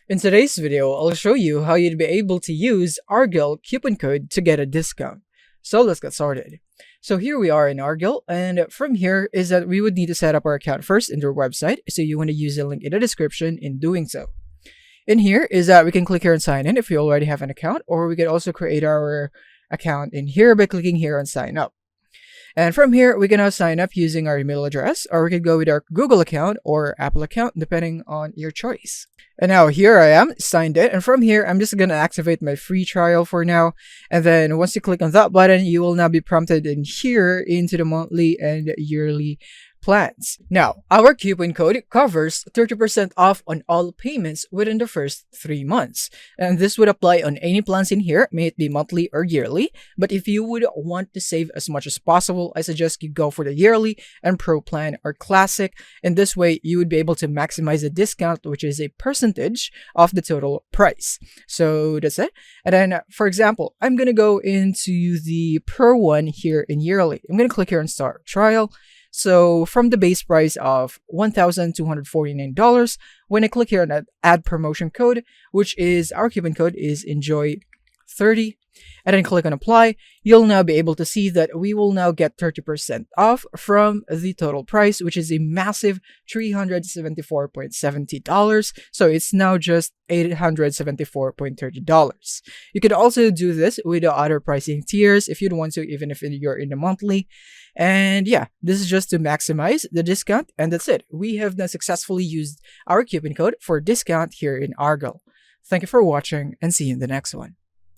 In today's video, I'll show you how you'd be able to use Argil coupon code to get a discount. So let's get started. So here we are in Argil, and from here is that we would need to set up our account first in their website, so you want to use the link in the description in doing so. In here is that we can click here and sign in if you already have an account, or we can also create our account in here by clicking here on sign up. And from here, we can now sign up using our email address, or we could go with our Google account or Apple account, depending on your choice. And now here I am, signed in, and from here, I'm just going to activate my free trial for now. And then once you click on that button, you will now be prompted in here into the monthly and yearly plans. Now, our coupon code covers 30% off on all payments within the first 3 months. And this would apply on any plans in here, may it be monthly or yearly. But if you would want to save as much as possible, I suggest you go for the yearly and pro plan or classic. In this way, you would be able to maximize the discount, which is a percentage of the total price. So that's it. And then, for example, I'm going to go into the pro one here in yearly. I'm going to click here and start trial. So from the base price of $1,249, when I click here on add promotion code, which is our coupon code is enjoy30, and then click on apply, you'll now be able to see that we will now get 30% off from the total price, which is a massive $374.70. So it's now just $874.30. You could also do this with the other pricing tiers if you'd want to, even if you're in the monthly. And yeah, this is just to maximize the discount, and that's it. We have now successfully used our coupon code for discount here in Argil. Thank you for watching, and see you in the next one.